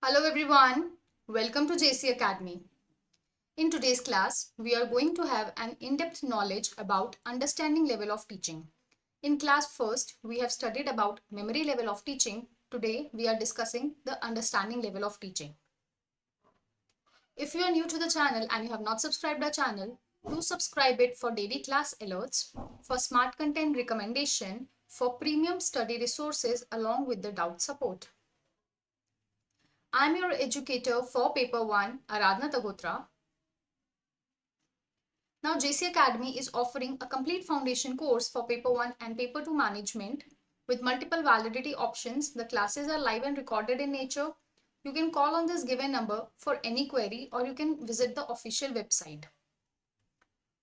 Hello everyone, welcome to JC Academy. In today's class, we are going to have an in-depth knowledge about understanding level of teaching. In class first, we have studied about memory level of teaching. Today, we are discussing the understanding level of teaching. If you are new to the channel and you have not subscribed our channel, do subscribe it for daily class alerts, for smart content recommendation, for premium study resources along with the doubt support. I'm your educator for paper 1, Aradhana. Now JC Academy is offering a complete foundation course for paper 1 and paper 2 management with multiple validity options. The classes are live and recorded in nature. You can call on this given number for any query or you can visit the official website.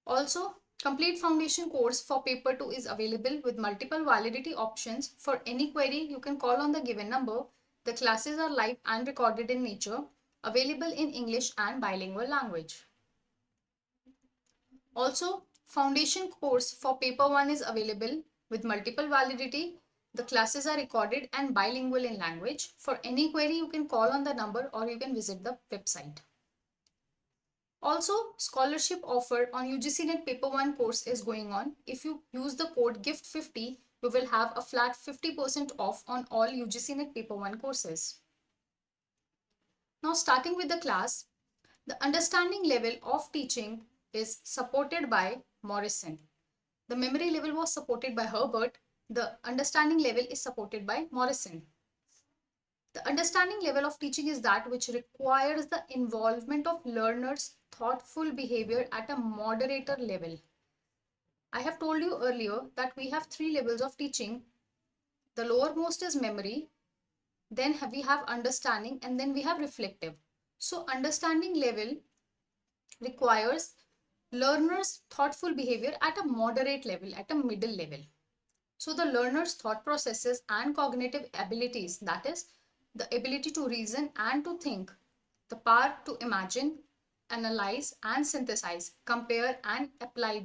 Also, complete foundation course for paper 2 is available with multiple validity options. For any query, you can call on the given number. The classes are live and recorded in nature, available in English and bilingual language. Also, foundation course for paper 1 is available with multiple validity. The classes are recorded and bilingual in language. For any query, you can call on the number or you can visit the website. Also, scholarship offer on UGC Net Paper 1 course is going on. If you use the code GIFT50, you will have a flat 50% off on all UGC Net Paper 1 courses. Now, starting with the class, the understanding level of teaching is supported by Morrison. The memory level was supported by Herbert. The understanding level is supported by Morrison. The understanding level of teaching is that which requires the involvement of learners' thoughtful behavior at a moderator level. I have told you earlier that we have 3 levels of teaching. The lowermost is memory, then we have understanding, and then we have reflective. So understanding level requires learners' thoughtful behavior at a moderate level, at a middle level. So the learner's thought processes and cognitive abilities, that is, the ability to reason and to think, the power to imagine, analyze and synthesize, compare and apply,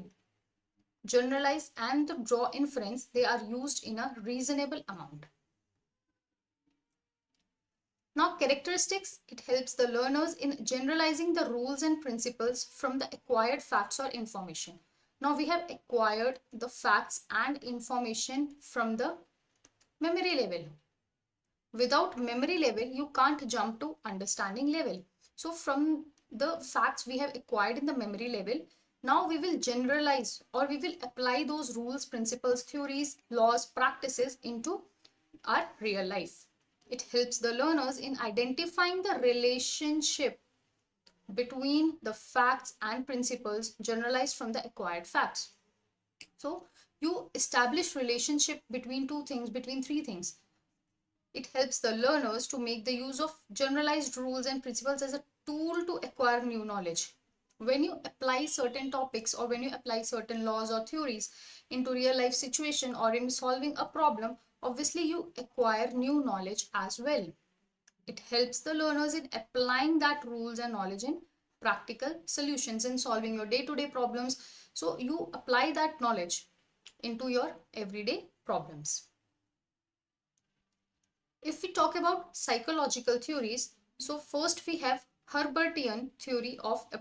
generalize and to draw inference, they are used in a reasonable amount. Now, characteristics, it helps the learners in generalizing the rules and principles from the acquired facts or information. Now, we have acquired the facts and information from the memory level. Without memory level, you can't jump to understanding level. So, from the facts we have acquired in the memory level, now we will generalize or we will apply those rules, principles, theories, laws, practices into our real life. It helps the learners in identifying the relationship between the facts and principles generalized from the acquired facts. So you establish relationship between two things, between three things. It helps the learners to make the use of generalized rules and principles as a tool to acquire new knowledge. When you apply certain topics or when you apply certain laws or theories into real life situation or in solving a problem, obviously you acquire new knowledge as well. It helps the learners in applying that rules and knowledge in practical solutions in solving your day-to-day problems. So you apply that knowledge into your everyday problems. If we talk about psychological theories, so first we have Herbertian theory of a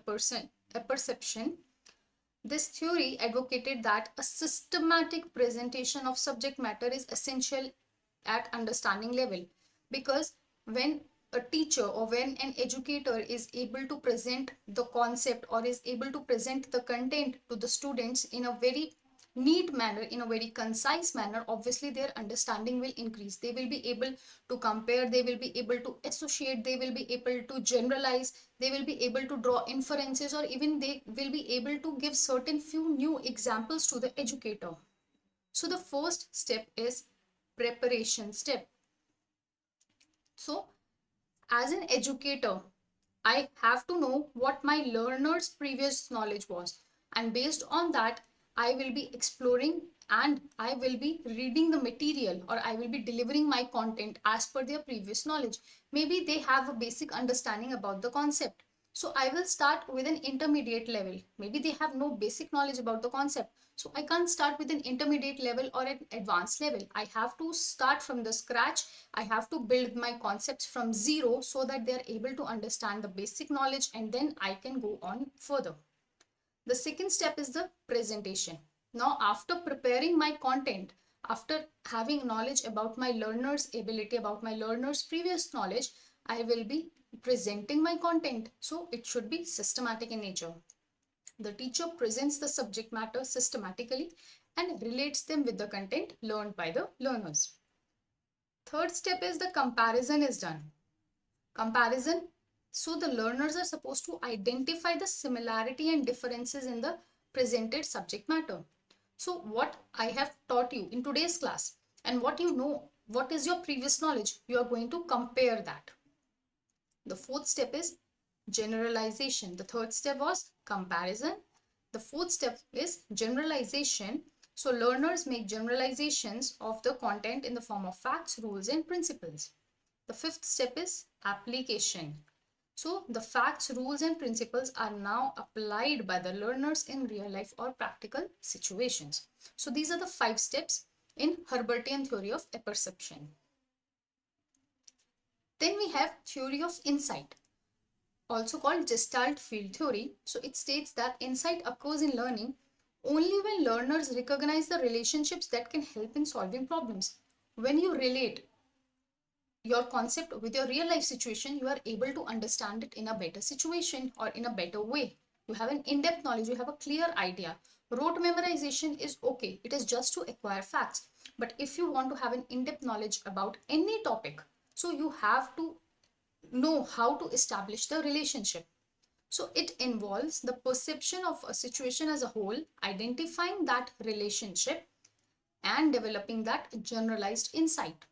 perception. This theory advocated that a systematic presentation of subject matter is essential at understanding level, because when a teacher or when an educator is able to present the concept or is able to present the content to the students in a very neat manner, in a very concise manner, obviously their understanding will increase. They will be able to compare, they will be able to associate, they will be able to generalize, they will be able to draw inferences, or even they will be able to give certain few new examples to the educator. So the first step is preparation step. So as an educator, I have to know what my learner's previous knowledge was, and based on that I will be exploring and I will be reading the material, or I will be delivering my content as per their previous knowledge. Maybe they have a basic understanding about the concept. So I will start with an intermediate level. Maybe they have no basic knowledge about the concept. So I can't start with an intermediate level or an advanced level. I have to start from the scratch. I have to build my concepts from zero so that they're able to understand the basic knowledge, and then I can go on further. The second step is the presentation. Now, after preparing my content, after having knowledge about my learner's ability, about my learner's previous knowledge, I will be presenting my content. So it should be systematic in nature. The teacher presents the subject matter systematically and relates them with the content learned by the learners. Third step is the comparison is done. Comparison. So the learners are supposed to identify the similarity and differences in the presented subject matter. So what I have taught you in today's class and what you know, what is your previous knowledge, you are going to compare that. The fourth step is generalization. The third step was comparison. The fourth step is generalization. So learners make generalizations of the content in the form of facts, rules, and principles. The fifth step is application. So the facts, rules, and principles are now applied by the learners in real life or practical situations. So these are the 5 steps in Herbertian theory of apperception. Then we have theory of insight, also called Gestalt field theory. So it states that insight occurs in learning only when learners recognize the relationships that can help in solving problems. When you relate your concept with your real life situation, you are able to understand it in a better situation or in a better way. You have an in-depth knowledge, you have a clear idea. Rote memorization is okay, it is just to acquire facts. But if you want to have an in-depth knowledge about any topic, so you have to know how to establish the relationship. So it involves the perception of a situation as a whole, identifying that relationship, and developing that generalized insight.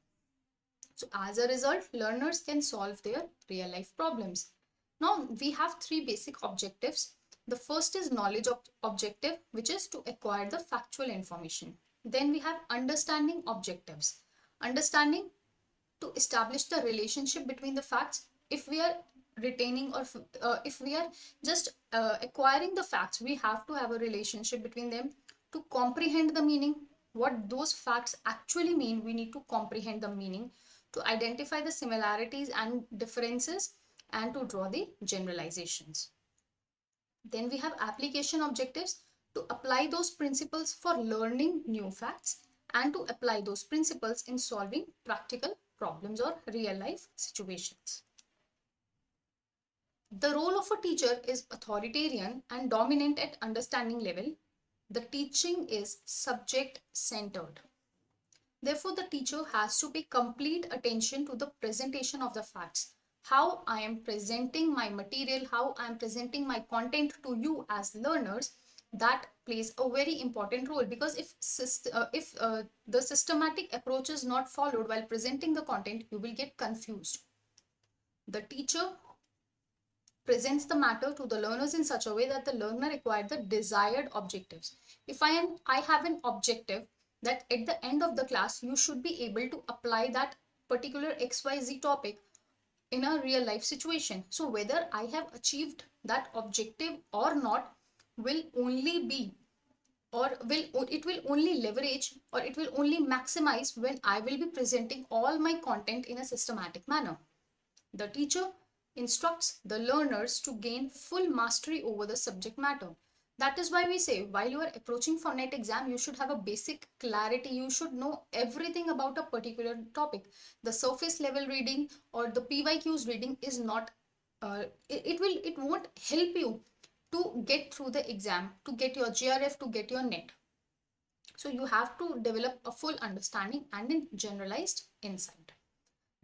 So as a result, learners can solve their real life problems. Now we have 3 basic objectives. The first is knowledge objective, which is to acquire the factual information. Then we have understanding objectives. Understanding, to establish the relationship between the facts. If we are retaining or if we are just acquiring the facts, we have to have a relationship between them. To comprehend the meaning, what those facts actually mean, we need to comprehend the meaning. To identify the similarities and differences, and to draw the generalizations. Then we have application objectives, to apply those principles for learning new facts and to apply those principles in solving practical problems or real life situations. The role of a teacher is authoritarian and dominant at understanding level. The teaching is subject centered. Therefore, the teacher has to pay complete attention to the presentation of the facts. How I am presenting my material, how I am presenting my content to you as learners, that plays a very important role, because if the systematic approach is not followed while presenting the content, you will get confused. The teacher presents the matter to the learners in such a way that the learner acquires the desired objectives. If I have an objective that at the end of the class you should be able to apply that particular XYZ topic in a real life situation. So whether I have achieved that objective or not will only be, or it will only leverage, or it will only maximize when I will be presenting all my content in a systematic manner. The teacher instructs the learners to gain full mastery over the subject matter. That is why we say while you are approaching for NET exam, you should have a basic clarity. You should know everything about a particular topic. The surface level reading or the PYQs reading is not, it won't help you to get through the exam, to get your GRF, to get your NET. So you have to develop a full understanding and a generalized insight.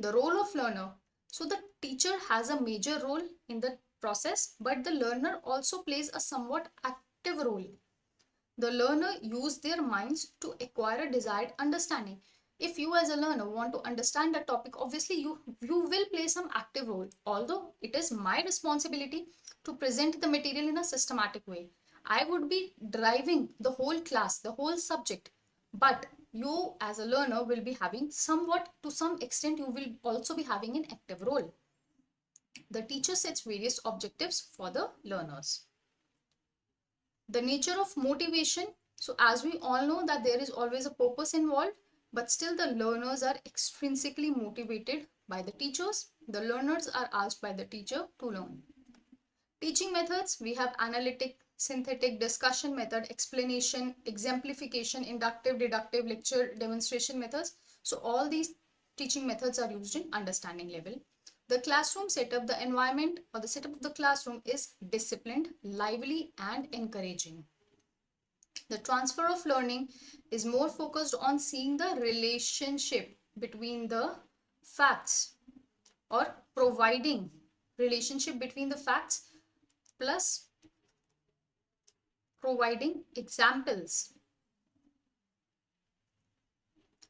The role of learner. So the teacher has a major role in the process, but the learner also plays a somewhat active role. The learner use their minds to acquire a desired understanding. If you as a learner want to understand a topic, obviously you will play some active role. Although it is my responsibility to present the material in a systematic way, I would be driving the whole class, the whole subject. But you as a learner will be having somewhat, to some extent, you will also be having an active role. The teacher sets various objectives for the learners. The nature of motivation. So as we all know that there is always a purpose involved, but still the learners are extrinsically motivated by the teachers. The learners are asked by the teacher to learn. Teaching methods, we have analytic, synthetic, discussion method, explanation, exemplification, inductive, deductive, lecture, demonstration methods. So all these teaching methods are used in understanding level. The classroom setup, the environment or the setup of the classroom is disciplined, lively and encouraging. The transfer of learning is more focused on seeing the relationship between the facts or providing relationship between the facts plus providing examples,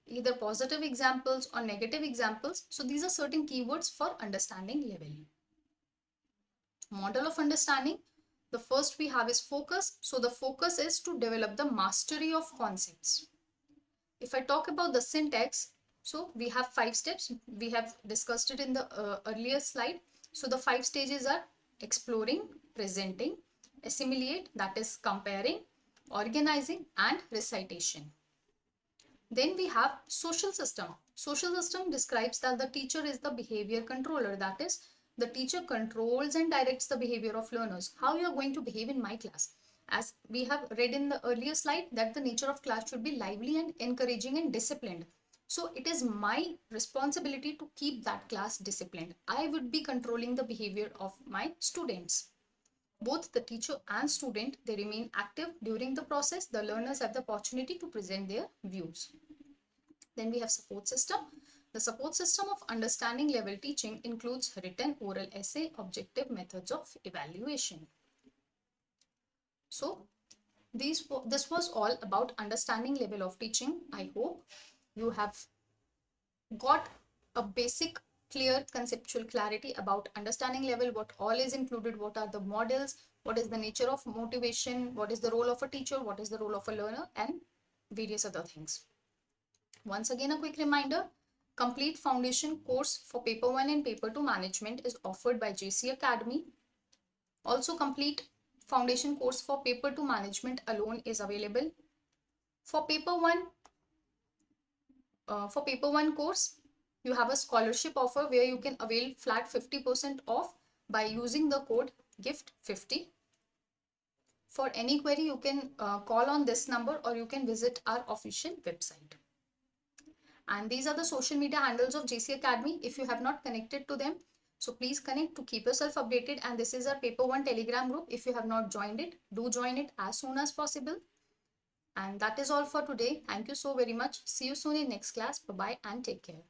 either positive examples or negative examples. So these are certain keywords for understanding level. Model of understanding. The first we have is focus. So the focus is to develop the mastery of concepts. If I talk about the syntax, so we have 5 steps. We have discussed it in the earlier slide. So the 5 stages are exploring, presenting, assimilate, that is comparing, organizing and recitation. Then we have social system. Social system describes that the teacher is the behavior controller. That is, the teacher controls and directs the behavior of learners. How you are going to behave in my class. As we have read in the earlier slide that the nature of class should be lively and encouraging and disciplined. So it is my responsibility to keep that class disciplined. I would be controlling the behavior of my students. Both the teacher and student, they remain active during the process. The learners have the opportunity to present their views. Then we have support system. The support system of understanding level teaching includes written, oral essay, objective methods of evaluation. So this was all about understanding level of teaching. I hope you have got a basic clear conceptual clarity about understanding level, what all is included, what are the models, what is the nature of motivation, what is the role of a teacher, what is the role of a learner and various other things. Once again, a quick reminder, complete foundation course for paper 1 and paper 2 management is offered by JC Academy. Also complete foundation course for paper 2 management alone is available. For paper 1 course, you have a scholarship offer where you can avail flat 50% off by using the code GIFT50. For any query, you can call on this number or you can visit our official website. And these are the social media handles of JC Academy. If you have not connected to them, so please connect to keep yourself updated. And this is our paper 1 telegram group. If you have not joined it, do join it as soon as possible. And that is all for today. Thank you so very much. See you soon in next class. Bye-bye and take care.